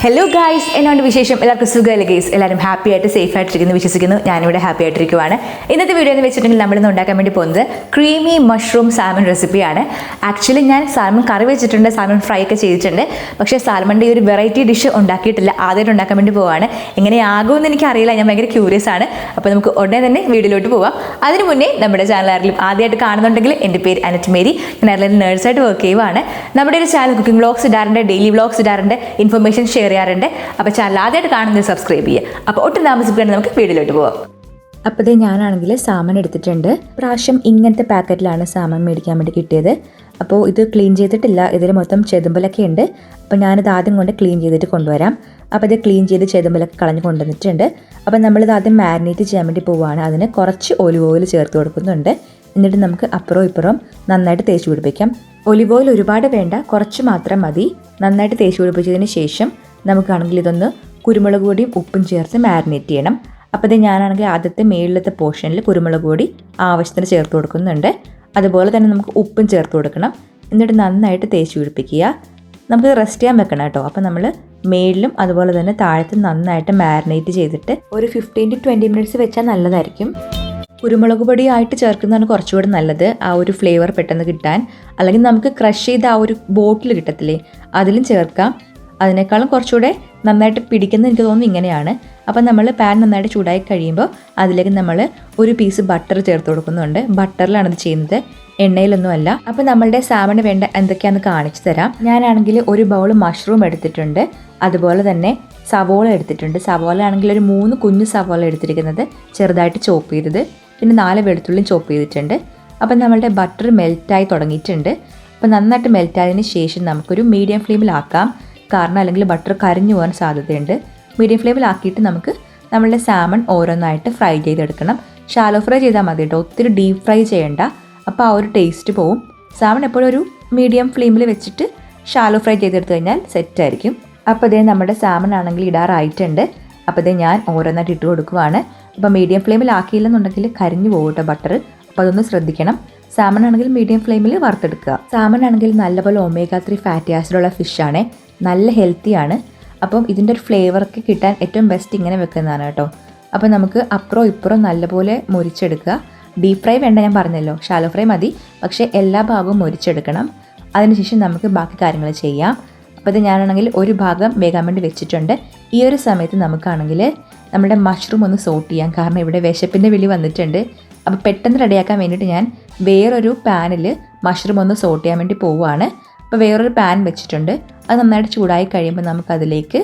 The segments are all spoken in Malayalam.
ഹലോ ഗായ്സ്, എന്നോട് വിശേഷം എല്ലാവർക്കും സുഖമല്ലേ ഗൈസ്? എല്ലാവരും ഹാപ്പി ആയിട്ട് സേഫ് ആയിട്ടിരിക്കുന്നു വിശ്വസിക്കുന്നു. ഞാനിവിടെ ഹാപ്പി ആയിട്ടിരിക്കുവാണ്. ഇന്നത്തെ വീഡിയോ എന്ന് വെച്ചിട്ടുണ്ടെങ്കിൽ നമ്മളിന്ന് ഉണ്ടാക്കാൻ വേണ്ടി പോകുന്നത് ക്രീമി മഷ്റൂം സാൽമൺ റെസിപ്പിയാണ്. ആക്ച്വലി ഞാൻ സാൽമൺ കറി വെച്ചിട്ടുണ്ട്, സാൽമൺ ഫ്രൈ ഒക്കെ ചെയ്തിട്ടുണ്ട്. പക്ഷേ സാൽമണിൻ്റെ ഈ ഒരു വെറൈറ്റി ഡിഷ് ഉണ്ടാക്കിയിട്ടില്ല. ആദ്യമായിട്ട് ഉണ്ടാക്കാൻ വേണ്ടി പോവാണ്. എങ്ങനെയാകുമെന്ന് എനിക്കറിയില്ല, ഞാൻ ഭയങ്കര ക്യൂരിയസ് ആണ്. അപ്പോൾ നമുക്ക് ഉടനെ തന്നെ വീഡിയോയിലോട്ട് പോവാം. അതിന് മുന്നേ നമ്മുടെ ചാനൽ ആരെങ്കിലും ആദ്യമായിട്ട് കാണുന്നുണ്ടെങ്കിൽ എൻ്റെ പേര് അനറ്റ് മേരി, ഞാൻ എയർലൈനിൽ നേഴ്സായിട്ട് വർക്ക് ചെയ്യുവാണ്. നമ്മുടെ ഒരു ചാനൽ കുക്കിംഗ് വ്ളോഗ്സ് ഇടാറുണ്ട്, ഡെയിലി വ്ളോഗ്സ് ഇടാറുണ്ട്, ഇൻഫർമേഷൻ ഷെയർ ചെയ്യാറുണ്ട്. അപ്പോൾ ചാനൽ ആദ്യമായിട്ട് കാണുന്നത് സബ്സ്ക്രൈബ് ചെയ്യുക. അപ്പോൾ ഒട്ടും താമസിപ്പിക്കാൻ നമുക്ക് വീഡിയോയിലോട്ട് പോവാം. അപ്പോൾ ഇത് ഞാനാണെങ്കിൽ സാമൺ എടുത്തിട്ടുണ്ട്. പ്രാവശ്യം ഇങ്ങനത്തെ പാക്കറ്റിലാണ് സാമൺ മേടിക്കാൻ വേണ്ടി കിട്ടിയത്. അപ്പോൾ ഇത് ക്ലീൻ ചെയ്തിട്ടില്ല, ഇതിൽ മൊത്തം ചെതുമ്പലൊക്കെ ഉണ്ട്. അപ്പോൾ ഞാനിത് ആദ്യം കൊണ്ട് ക്ലീൻ ചെയ്തിട്ട് കൊണ്ടുവരാം. അപ്പോൾ ഇത് ക്ലീൻ ചെയ്ത് ചെതുമ്പലൊക്കെ കളഞ്ഞ് കൊണ്ടുവന്നിട്ടുണ്ട്. അപ്പോൾ നമ്മളിത് ആദ്യം മാരിനേറ്റ് ചെയ്യാൻ വേണ്ടി പോവുകയാണ്. അതിന് കുറച്ച് ഒലിവ് ഓയിൽ ചേർത്ത് കൊടുക്കുന്നുണ്ട്. എന്നിട്ട് നമുക്ക് അപ്പുറവും ഇപ്പുറവും നന്നായിട്ട് തേച്ച് പിടിപ്പിക്കാം. ഒലിവ് ഓയിൽ ഒരുപാട് വേണ്ട, കുറച്ച് മാത്രം മതി. നന്നായിട്ട് തേച്ച് പിടിപ്പിച്ചതിന് ശേഷം നമുക്കാണെങ്കിൽ ഇതൊന്ന് കുരുമുളക് പൊടിയും ഉപ്പും ചേർത്ത് മാരിനേറ്റ് ചെയ്യണം. അപ്പോൾ ഇത് ഞാനാണെങ്കിൽ ആദ്യത്തെ മേളിലത്തെ പോർഷനിൽ കുരുമുളക് പൊടി ആവശ്യത്തിന് ചേർത്ത് കൊടുക്കുന്നുണ്ട്. അതുപോലെ തന്നെ നമുക്ക് ഉപ്പും ചേർത്ത് കൊടുക്കണം. എന്നിട്ട് നന്നായിട്ട് തേച്ച് പിടിപ്പിക്കുക. നമുക്ക് റെസ്റ്റ് ചെയ്യാൻ വെക്കണം കേട്ടോ. അപ്പോൾ നമ്മൾ മേളിലും അതുപോലെ തന്നെ താഴത്തും നന്നായിട്ട് മാരിനേറ്റ് ചെയ്തിട്ട് ഒരു 15 to 20 മിനിറ്റ്സ് വെച്ചാൽ നല്ലതായിരിക്കും. കുരുമുളക് പൊടിയായിട്ട് ചേർക്കുന്നതാണ് കുറച്ചുകൂടി നല്ലത്, ആ ഒരു ഫ്ലേവർ പെട്ടെന്ന് കിട്ടാൻ. അല്ലെങ്കിൽ നമുക്ക് ക്രഷ് ചെയ്ത ആ ഒരു ബോട്ടിൽ കിട്ടത്തില്ലേ, അതിലും ചേർക്കാം. അതിനേക്കാളും കുറച്ചുകൂടെ നന്നായിട്ട് പിടിക്കുന്നത് എനിക്ക് തോന്നുന്നു ഇങ്ങനെയാണ്. അപ്പം നമ്മൾ പാൻ നന്നായിട്ട് ചൂടായി കഴിയുമ്പോൾ അതിലേക്ക് നമ്മൾ ഒരു പീസ് ബട്ടർ ചേർത്ത് കൊടുക്കുന്നുണ്ട്. ബട്ടറിലാണ് ഇത് ചെയ്യുന്നത്, എണ്ണയിലൊന്നുമല്ല. അപ്പോൾ നമ്മളുടെ സാമണ് വേണ്ട എന്തൊക്കെയാണെന്ന് കാണിച്ചു തരാം. ഞാനാണെങ്കിൽ ഒരു ബൗൾ മഷ്റൂം എടുത്തിട്ടുണ്ട്, അതുപോലെ തന്നെ സവോള എടുത്തിട്ടുണ്ട്. സവോള ആണെങ്കിൽ ഒരു 3 കുഞ്ഞു സവോള എടുത്തിരിക്കുന്നത്, ചെറുതായിട്ട് ചോപ്പ് ചെയ്തത്. പിന്നെ 4 വെളുത്തുള്ളിയും ചോപ്പ് ചെയ്തിട്ടുണ്ട്. അപ്പം നമ്മളുടെ ബട്ടർ മെൽറ്റായി തുടങ്ങിയിട്ടുണ്ട്. അപ്പോൾ നന്നായിട്ട് മെൽറ്റായതിന് ശേഷം നമുക്കൊരു മീഡിയം ഫ്ലെയിമിലാക്കാം, കാരണം അല്ലെങ്കിൽ ബട്ടർ കരിഞ്ഞു പോകാൻ സാധ്യതയുണ്ട്. മീഡിയം ഫ്ലെയിമിലാക്കിയിട്ട് നമുക്ക് നമ്മളുടെ സാമൺ ഓരോന്നായിട്ട് ഫ്രൈ ചെയ്തെടുക്കണം. ഷാലോ ഫ്രൈ ചെയ്താൽ മതി കേട്ടോ, ഒത്തിരി ഡീപ്പ് ഫ്രൈ ചെയ്യേണ്ട, അപ്പോൾ ആ ഒരു ടേസ്റ്റ് പോവും. സാമൺ എപ്പോഴും ഒരു മീഡിയം ഫ്ലെയിമിൽ വെച്ചിട്ട് ഷാലോ ഫ്രൈ ചെയ്തെടുത്ത് കഴിഞ്ഞാൽ സെറ്റായിരിക്കും. അപ്പോൾ ഇതേ നമ്മുടെ സാമൺ ആണെങ്കിൽ ഇടാറായിട്ടുണ്ട്. അപ്പോൾ ഇതേ ഞാൻ ഓരോന്നായിട്ട് ഇട്ട് കൊടുക്കുവാണ്. അപ്പോൾ മീഡിയം ഫ്ലെയിമിലാക്കിയില്ലെന്നുണ്ടെങ്കിൽ കരിഞ്ഞു പോകും കേട്ടോ ബട്ടർ, അപ്പോൾ അതൊന്ന് ശ്രദ്ധിക്കണം. സാമൺ ആണെങ്കിൽ മീഡിയം ഫ്ലെയിമിൽ വറുത്തെടുക്കുക. സാമൺ ആണെങ്കിൽ നല്ലപോലെ ഒമേഗ 3 ഫാറ്റി ആസിഡുള്ള ഫിഷാണ്, നല്ല ഹെൽത്തിയാണ്. അപ്പം ഇതിൻ്റെ ഒരു ഫ്ലേവറൊക്കെ കിട്ടാൻ ഏറ്റവും ബെസ്റ്റ് ഇങ്ങനെ വെക്കുന്നതാണ് കേട്ടോ. അപ്പോൾ നമുക്ക് അപ്പുറം ഇപ്പുറം നല്ലപോലെ മുരിച്ചെടുക്കുക. ഡീപ്പ് ഫ്രൈ വേണ്ട, ഞാൻ പറഞ്ഞല്ലോ, ഷാലോ ഫ്രൈ മതി. പക്ഷേ എല്ലാ ഭാഗവും മുരിച്ചെടുക്കണം. അതിനുശേഷം നമുക്ക് ബാക്കി കാര്യങ്ങൾ ചെയ്യാം. അപ്പോൾ ഇത് ഞാനാണെങ്കിൽ ഒരു ഭാഗം വേകാൻ വേണ്ടി വെച്ചിട്ടുണ്ട്. ഈ ഒരു സമയത്ത് നമുക്കാണെങ്കിൽ നമ്മുടെ മഷ്റൂം ഒന്ന് സോട്ട് ചെയ്യാം, കാരണം ഇവിടെ വിശപ്പിൻ്റെ വിളി വന്നിട്ടുണ്ട്. അപ്പോൾ പെട്ടെന്ന് റെഡിയാക്കാൻ വേണ്ടിയിട്ട് ഞാൻ വേറൊരു പാനിൽ മഷ്റൂം ഒന്ന് സോട്ട് ചെയ്യാൻ വേണ്ടി പോവുകയാണ്. അപ്പോൾ വേറൊരു പാൻ വെച്ചിട്ടുണ്ട്. അത് നന്നായിട്ട് ചൂടായി കഴിയുമ്പോൾ നമുക്കതിലേക്ക്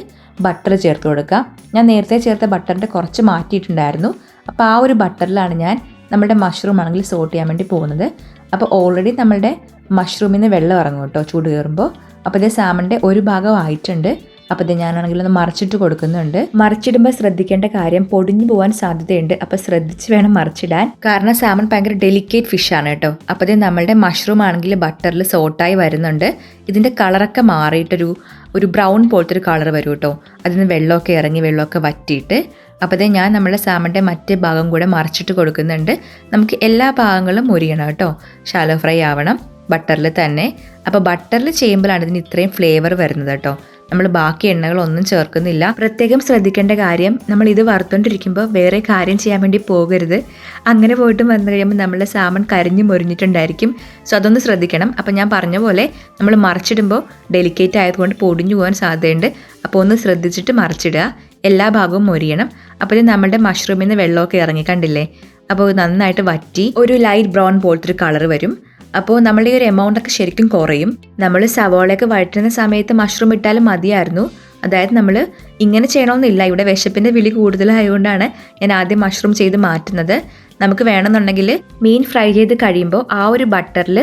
ബട്ടർ ചേർത്ത് കൊടുക്കാം. ഞാൻ നേരത്തെ ചേർത്ത ബട്ടറിൻ്റെ കുറച്ച് മാറ്റിയിട്ടുണ്ടായിരുന്നു. അപ്പോൾ ആ ഒരു ബട്ടറിലാണ് ഞാൻ നമ്മുടെ മഷ്റൂം ആണെങ്കിൽ സോട്ട് ചെയ്യാൻ വേണ്ടി പോകുന്നത്. അപ്പോൾ ഓൾറെഡി നമ്മളുടെ മഷ്റൂമിൽ നിന്ന് വെള്ളം ഇറങ്ങും കേട്ടോ ചൂട് കയറുമ്പോൾ. അപ്പോൾ ഇത് സാമണിൻ്റെ ഒരു ഭാഗം ആയിട്ടുണ്ട്. അപ്പോൾ ഇത് ഞാനാണെങ്കിൽ ഒന്ന് മറിച്ചിട്ട് കൊടുക്കുന്നുണ്ട്. മറിച്ചിടുമ്പോൾ ശ്രദ്ധിക്കേണ്ട കാര്യം, പൊടിഞ്ഞു പോകാൻ സാധ്യതയുണ്ട്. അപ്പോൾ ശ്രദ്ധിച്ച് വേണം മറിച്ചിടാൻ, കാരണം സാമൺ ഭയങ്കര ഡെലിക്കേറ്റ് ഫിഷാണ് കേട്ടോ. അപ്പോൾ ഇത് നമ്മളുടെ മഷ്റൂം ആണെങ്കിൽ ബട്ടറിൽ സോട്ടായി വരുന്നുണ്ട്. ഇതിൻ്റെ കളറൊക്കെ മാറിയിട്ടൊരു ബ്രൗൺ പോലത്തെ ഒരു കളർ വരും കേട്ടോ. അതിൽ നിന്ന് വെള്ളമൊക്കെ ഇറങ്ങി വെള്ളമൊക്കെ വറ്റിയിട്ട്. അപ്പോൾ ഇത് ഞാൻ നമ്മുടെ സാമണിൻ്റെ മറ്റേ ഭാഗം കൂടെ മറിച്ചിട്ട് കൊടുക്കുന്നുണ്ട്. നമുക്ക് എല്ലാ ഭാഗങ്ങളും മുരിയണം കേട്ടോ, ഷാലോ ഫ്രൈ ആവണം ബട്ടറിൽ തന്നെ. അപ്പോൾ ബട്ടറിൽ ചെയ്യുമ്പോഴാണ് ഇതിന് ഇത്രയും ഫ്ലേവർ വരുന്നത് കേട്ടോ. നമ്മൾ ബാക്കി എണ്ണകളൊന്നും ചേർക്കുന്നില്ല. പ്രത്യേകം ശ്രദ്ധിക്കേണ്ട കാര്യം, നമ്മൾ ഇത് വറുത്തോണ്ടിരിക്കുമ്പോൾ വേറെ കാര്യം ചെയ്യാൻ വേണ്ടി പോകരുത്. അങ്ങനെ പോയിട്ട് വന്നു കഴിയുമ്പോൾ നമ്മളുടെ സാമൺ കരിഞ്ഞു മുരിഞ്ഞിട്ടുണ്ടായിരിക്കും. സോ അതൊന്ന് ശ്രദ്ധിക്കണം. അപ്പോൾ ഞാൻ പറഞ്ഞ പോലെ നമ്മൾ മറിച്ചിടുമ്പോൾ ഡെലിക്കേറ്റ് ആയതുകൊണ്ട് പൊടിഞ്ഞു പോകാൻ സാധ്യതയുണ്ട്. അപ്പോൾ ഒന്ന് ശ്രദ്ധിച്ചിട്ട് മറിച്ചിടുക, എല്ലാ ഭാഗവും മൊരിയണം. അപ്പോൾ ഇത് നമ്മുടെ മഷ്റൂമിൽ നിന്ന് വെള്ളമൊക്കെ ഇറങ്ങി കണ്ടില്ലേ. അപ്പോൾ നന്നായിട്ട് വറ്റി ഒരു ലൈറ്റ് ബ്രൗൺ പോലത്തെ ഒരു കളർ വരും. അപ്പോൾ നമ്മളുടെ ഈ ഒരു എമൗണ്ടൊക്കെ ശരിക്കും കുറയും. നമ്മൾ സവോളയൊക്കെ വഴറ്റുന്ന സമയത്ത് മഷ്റൂം ഇട്ടാലും മതിയായിരുന്നു. അതായത് നമ്മൾ ഇങ്ങനെ ചെയ്യണമെന്നില്ല, ഇവിടെ വിശപ്പിൻ്റെ വിളി കൂടുതലായതുകൊണ്ടാണ് ഞാൻ ആദ്യം മഷ്റൂം ചെയ്ത് മാറ്റുന്നത്. നമുക്ക് വേണമെന്നുണ്ടെങ്കിൽ മീൻ ഫ്രൈ ചെയ്ത് കഴിയുമ്പോൾ ആ ഒരു ബട്ടറിൽ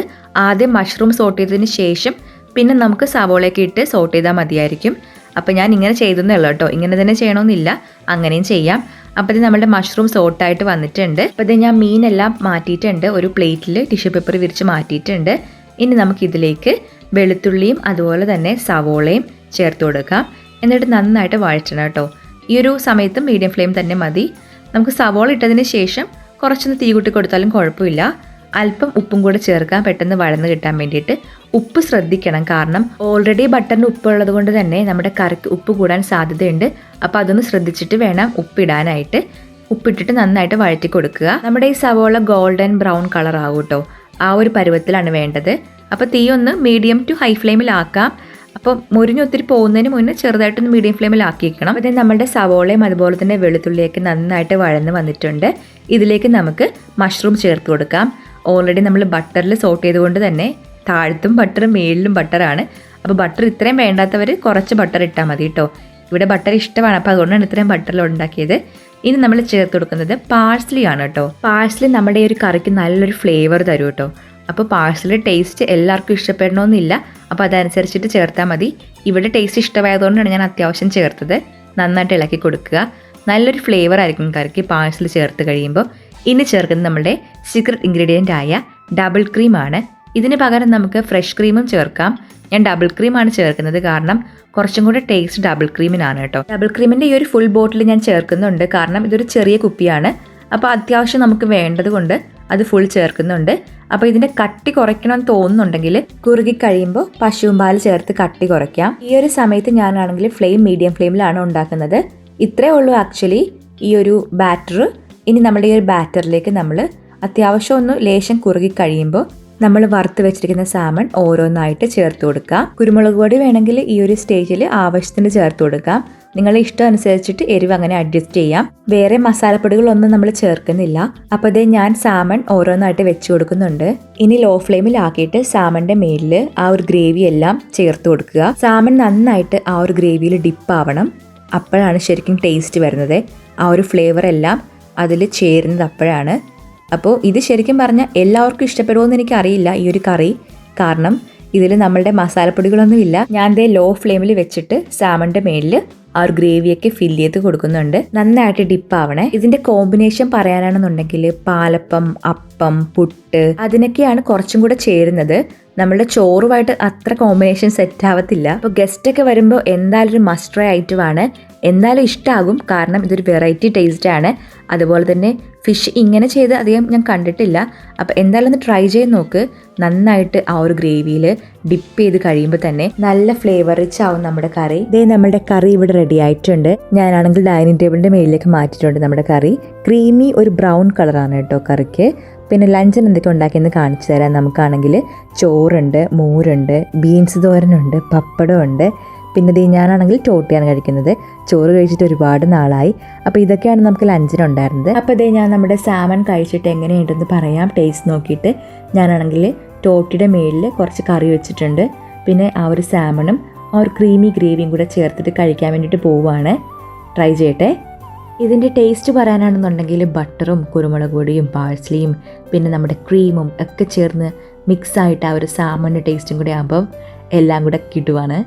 ആദ്യം മഷ്റൂം സോട്ട് ചെയ്തതിന് ശേഷം പിന്നെ നമുക്ക് സവോളയൊക്കെ ഇട്ട് സോട്ട് ചെയ്താൽ മതിയായിരിക്കും. അപ്പോൾ ഞാൻ ഇങ്ങനെ ചെയ്തെന്നേ ഉള്ളൂ കേട്ടോ, ഇങ്ങനെ തന്നെ ചെയ്യണമെന്നില്ല, അങ്ങനെയും ചെയ്യാം. അപ്പോൾ ഇത് നമ്മുടെ മഷ്റൂം സോട്ടായിട്ട് വന്നിട്ടുണ്ട്. അപ്പോൾ ഇത് ഞാൻ മീനെല്ലാം മാറ്റിയിട്ടുണ്ട്, ഒരു പ്ലേറ്റിൽ ടിഷ്യൂ പേപ്പർ വിരിച്ച് മാറ്റിയിട്ടുണ്ട്. ഇനി നമുക്കിതിലേക്ക് വെളുത്തുള്ളിയും അതുപോലെ തന്നെ സവോളയും ചേർത്ത് കൊടുക്കാം. എന്നിട്ട് നന്നായിട്ട് വഴറ്റണം കേട്ടോ. ഈ ഒരു സമയത്ത് മീഡിയം ഫ്ലെയിം തന്നെ മതി. നമുക്ക് സവോള ഇട്ടതിന് ശേഷം കുറച്ചൊന്ന് തീ കൂട്ടി കൊടുത്താലും കുഴപ്പമില്ല. അല്പം ഉപ്പും കൂടെ ചേർക്കാം, പെട്ടെന്ന് വഴന്ന് കിട്ടാൻ വേണ്ടിയിട്ട്. ഉപ്പ് ശ്രദ്ധിക്കണം, കാരണം ഓൾറെഡി ബട്ടറിന് ഉപ്പുള്ളത് കൊണ്ട് തന്നെ നമ്മുടെ കറിക്ക് ഉപ്പ് കൂടാൻ സാധ്യതയുണ്ട്. അപ്പോൾ അതൊന്ന് ശ്രദ്ധിച്ചിട്ട് വേണം ഉപ്പിടാനായിട്ട്. ഉപ്പിട്ടിട്ട് നന്നായിട്ട് വഴറ്റി കൊടുക്കുക. നമ്മുടെ ഈ സവോള ഗോൾഡൻ ബ്രൗൺ കളർ ആകും കേട്ടോ, ആ ഒരു പരുവത്തിലാണ് വേണ്ടത്. അപ്പോൾ തീ ഒന്ന് മീഡിയം ടു ഹൈ ഫ്ലെയിമിലാക്കാം. അപ്പം മുരിഞ്ഞൊത്തിരി പോകുന്നതിന് മുന്നേ ചെറുതായിട്ടൊന്ന് മീഡിയം ഫ്ലെയിമിലാക്കിയിരിക്കണം. അപ്പോൾ നമ്മുടെ സവോളയും അതുപോലെ തന്നെ വെളുത്തുള്ളിയൊക്കെ നന്നായിട്ട് വഴന്ന് വന്നിട്ടുണ്ട്. ഇതിലേക്ക് നമുക്ക് മഷ്റൂം ചേർത്ത് കൊടുക്കാം. ഓൾറെഡി നമ്മൾ ബട്ടറിൽ സോട്ട് ചെയ്തുകൊണ്ട് തന്നെ താഴത്തും ബട്ടർ മേളിലും ബട്ടറാണ്. അപ്പോൾ ബട്ടർ ഇത്രയും വേണ്ടാത്തവർ കുറച്ച് ബട്ടർ ഇട്ടാൽ മതി കേട്ടോ. ഇവിടെ ബട്ടർ ഇഷ്ടമാണ്, അപ്പോൾ അതുകൊണ്ടാണ് ഇത്രയും ബട്ടറിൽ ഉണ്ടാക്കിയത്. ഇനി നമ്മൾ ചേർത്ത് കൊടുക്കുന്നത് പാഴ്സ്ലി ആണ് കേട്ടോ. പാഴ്സ്ലി നമ്മുടെ ഈ ഒരു കറിക്ക് നല്ലൊരു ഫ്ലേവർ തരും കേട്ടോ. അപ്പോൾ പാഴ്സ്ലി ടേസ്റ്റ് എല്ലാവർക്കും ഇഷ്ടപ്പെടണമെന്നില്ല, അപ്പോൾ അതനുസരിച്ചിട്ട് ചേർത്താൽ മതി. ഇവിടെ ടേസ്റ്റ് ഇഷ്ടമായതുകൊണ്ടാണ് ഞാൻ അത്യാവശ്യം ചേർത്തത്. നന്നായിട്ട് ഇളക്കി കൊടുക്കുക. നല്ലൊരു ഫ്ലേവർ ആയിരിക്കും കറിക്ക് പാഴ്സ്ലി ചേർത്ത് കഴിയുമ്പോൾ. ഇനി ചേർക്കുന്നത് നമ്മുടെ സീക്രട്ട് ഇൻഗ്രീഡിയൻ്റ് ആയ ഡബിൾ ക്രീമാണ്. ഇതിന് പകരം നമുക്ക് ഫ്രഷ് ക്രീമും ചേർക്കാം. ഞാൻ ഡബിൾ ക്രീമാണ് ചേർക്കുന്നത്, കാരണം കുറച്ചും കൂടെ ടേസ്റ്റ് ഡബിൾ ക്രീമിനാണ് കേട്ടോ. ഡബിൾ ക്രീമിൻ്റെ ഈ ഒരു ഫുൾ ബോട്ടിൽ ഞാൻ ചേർക്കുന്നുണ്ട്, കാരണം ഇതൊരു ചെറിയ കുപ്പിയാണ്. അപ്പോൾ അത്യാവശ്യം നമുക്ക് വേണ്ടത് കൊണ്ട് അത് ഫുൾ ചേർക്കുന്നുണ്ട്. അപ്പോൾ ഇതിൻ്റെ കട്ടി കുറയ്ക്കണമെന്ന് തോന്നുന്നുണ്ടെങ്കിൽ കുറുകി കഴിയുമ്പോൾ പശുവും പാൽ ചേർത്ത് കട്ടി കുറയ്ക്കാം. ഈ ഒരു സമയത്ത് ഞാനാണെങ്കിൽ ഫ്ലെയിം മീഡിയം ഫ്ലെയിമിലാണ് ഉണ്ടാക്കുന്നത്. ഇത്രയേ ഉള്ളൂ ആക്ച്വലി ഈ ഒരു ബാറ്റർ. ഇനി നമ്മുടെ ഈ ഒരു ബാറ്ററിലേക്ക് നമ്മൾ അത്യാവശ്യം ഒന്ന് ലേശം കുറുകി കഴിയുമ്പോൾ നമ്മൾ വറുത്ത് വെച്ചിരിക്കുന്ന സാമൺ ഓരോന്നായിട്ട് ചേർത്ത് കൊടുക്കാം. കുരുമുളക് പൊടി വേണമെങ്കിൽ ഈ ഒരു സ്റ്റേജിൽ ആവശ്യത്തിന് ചേർത്ത് കൊടുക്കാം. നിങ്ങളുടെ ഇഷ്ടം അനുസരിച്ചിട്ട് എരിവ് അങ്ങനെ അഡ്ജസ്റ്റ് ചെയ്യാം. വേറെ മസാലപ്പൊടികളൊന്നും നമ്മൾ ചേർക്കുന്നില്ല. അപ്പോൾ അതേ ഞാൻ സാമൺ ഓരോന്നായിട്ട് വെച്ച് കൊടുക്കുന്നുണ്ട്. ഇനി ലോ ഫ്ലെയിമിലാക്കിയിട്ട് സാമണിന്റെ മേലിൽ ആ ഒരു ഗ്രേവി എല്ലാം ചേർത്ത് കൊടുക്കുക. സാമൺ നന്നായിട്ട് ആ ഒരു ഗ്രേവിയിൽ ഡിപ്പ് ആവണം. അപ്പോഴാണ് ശരിക്കും ടേസ്റ്റ് വരുന്നത്. ആ ഒരു ഫ്ലേവർ എല്ലാം അതിൽ ചേരുന്നത് അപ്പോഴാണ്. അപ്പോൾ ഇത് ശരിക്കും പറഞ്ഞാൽ എല്ലാവർക്കും ഇഷ്ടപ്പെടുമോയെന്ന് എനിക്കറിയില്ല ഈ ഒരു കറി, കാരണം ഇതിൽ നമ്മളുടെ മസാലപ്പൊടികളൊന്നും ഇല്ല. ഞാൻ ദേ ലോ ഫ്ലെയിമിൽ വെച്ചിട്ട് സാമണിന്റെ മേലിൽ ആ ഒരു ഗ്രേവിയൊക്കെ ഫില്ല് ചെയ്ത് കൊടുക്കുന്നുണ്ട്. നന്നായിട്ട് ഡിപ്പ് ആവണേ. ഇതിന്റെ കോമ്പിനേഷൻ പറയാനാണെന്നുണ്ടെങ്കിൽ പാലപ്പം, അപ്പം, പുട്ട് അതിനൊക്കെയാണ് കുറച്ചും കൂടെ ചേരുന്നത്. നമ്മളുടെ ചോറുമായിട്ട് അത്ര കോമ്പിനേഷൻ സെറ്റ് ആവത്തില്ല. അപ്പോൾ ഗസ്റ്റ് ഒക്കെ വരുമ്പോൾ എന്തായാലും ഒരു മസ്റ്റ് ട്രൈ ഐറ്റമാണ്. എന്തായാലും ഇഷ്ടമാകും, കാരണം ഇതൊരു വെറൈറ്റി ടേസ്റ്റ് ആണ്. അതുപോലെ തന്നെ ഫിഷ് ഇങ്ങനെ ചെയ്ത് അധികം ഞാൻ കണ്ടിട്ടില്ല. അപ്പോൾ എന്തായാലും ഒന്ന് ട്രൈ ചെയ്ത് നോക്ക്. നന്നായിട്ട് ആ ഒരു ഗ്രേവിയിൽ ഡിപ്പ് ചെയ്ത് കഴിയുമ്പോൾ തന്നെ നല്ല ഫ്ലേവർ റിച്ച് ആവും നമ്മുടെ കറി. ഇതേ നമ്മുടെ കറി ഇവിടെ റെഡി ആയിട്ടുണ്ട്. ഞാനാണെങ്കിൽ ഡൈനിങ് ടേബിളിൻ്റെ മേലിലേക്ക് മാറ്റിയിട്ടുണ്ട് നമ്മുടെ കറി. ക്രീമി ഒരു ബ്രൗൺ കളറാണ് കേട്ടോ കറിക്ക്. പിന്നെ ലഞ്ചിന് എന്തൊക്കെ ഉണ്ടാക്കിയെന്ന് കാണിച്ചു തരാം. നമുക്കാണെങ്കിൽ ചോറുണ്ട്, മോരുണ്ട്, ബീൻസ് തോരനുണ്ട്, പപ്പടമുണ്ട്. പിന്നെ ഞാനാണെങ്കിൽ ടോട്ടിയാണ് കഴിക്കുന്നത്. ചോറ് കഴിച്ചിട്ട് ഒരുപാട് നാളായി. അപ്പോൾ ഇതൊക്കെയാണ് നമുക്ക് ലഞ്ചിനുണ്ടായിരുന്നത്. അപ്പോൾ ഞാൻ നമ്മുടെ സാമൺ കഴിച്ചിട്ട് എങ്ങനെയുണ്ടെന്ന് പറയാം ടേസ്റ്റ് നോക്കിയിട്ട്. ഞാനാണെങ്കിൽ ടോട്ടിയുടെ മേലിൽ കുറച്ച് കറി വെച്ചിട്ടുണ്ട്. പിന്നെ ആ ഒരു സാമണും ആ ഒരു ക്രീമി ഗ്രേവിയും കൂടെ ചേർത്തിട്ട് കഴിക്കാൻ വേണ്ടിയിട്ട് പോവുകയാണ്. ട്രൈ ചെയ്യട്ടെ. ഇതിൻ്റെ ടേസ്റ്റ് പറയാനാണെന്നുണ്ടെങ്കിൽ ബട്ടറും കുരുമുളക് പൊടിയും പാഴ്സ്ലിയും പിന്നെ നമ്മുടെ ക്രീമും ഒക്കെ ചേർന്ന് മിക്സായിട്ട് ആ ഒരു സാമണിൻ്റെ ടേസ്റ്റും കൂടെ ആകുമ്പം എല്ലാം കൂടെ കിട്ടുവാണ്.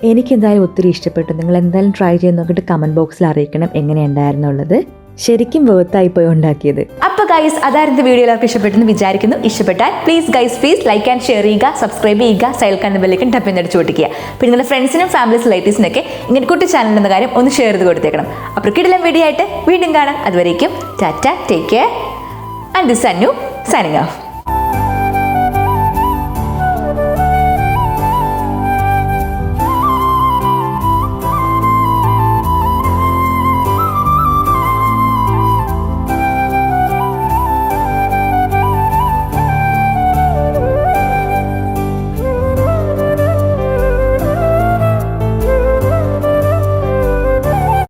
എനിക്കെന്തായാലും ഒത്തിരി ഇഷ്ടപ്പെട്ടു. നിങ്ങൾ എന്തായാലും ട്രൈ ചെയ്ത് നോക്കിയിട്ട് കമൻറ്റ് ബോക്സിൽ അറിയിക്കണം എങ്ങനെയുണ്ടായിരുന്നുള്ളത്. ശരിക്കും വേർത്തായി പോയി ഉണ്ടാക്കിയത്. അപ്പോൾ ഗൈസ്, അതായിരുന്നു വീഡിയോ എല്ലാവർക്കും ഇഷ്ടപ്പെട്ടെന്ന് വിചാരിക്കുന്നു. ഇഷ്ടപ്പെട്ടാൽ പ്ലീസ് ലൈക്ക് ആൻഡ് ഷെയർ ചെയ്യുക, സബ്സ്ക്രൈബ് ചെയ്യുക, സൈൽക്കാൻ ബെല്ലേക്കും ടപ്പ് ചെയ്തടിച്ചു കൊടുക്കുക. പിന്നെ നിങ്ങളുടെ ഫ്രണ്ട്സിനും ഫാമിലീസ് റിലേറ്റീവ്സിനൊക്കെ ഇങ്ങനെ കുട്ടി ചാനൽ എന്ന കാര്യം ഒന്ന് ഷെയർ ചെയ്ത് കൊടുത്തേക്കണം. അപ്പോൾ കിടിലം വീഡിയോ ആയിട്ട് വീണ്ടും കാണാം. അതുവരേക്കും Tata, take care, and this അന്നു സൈനിങ് ഓഫ്.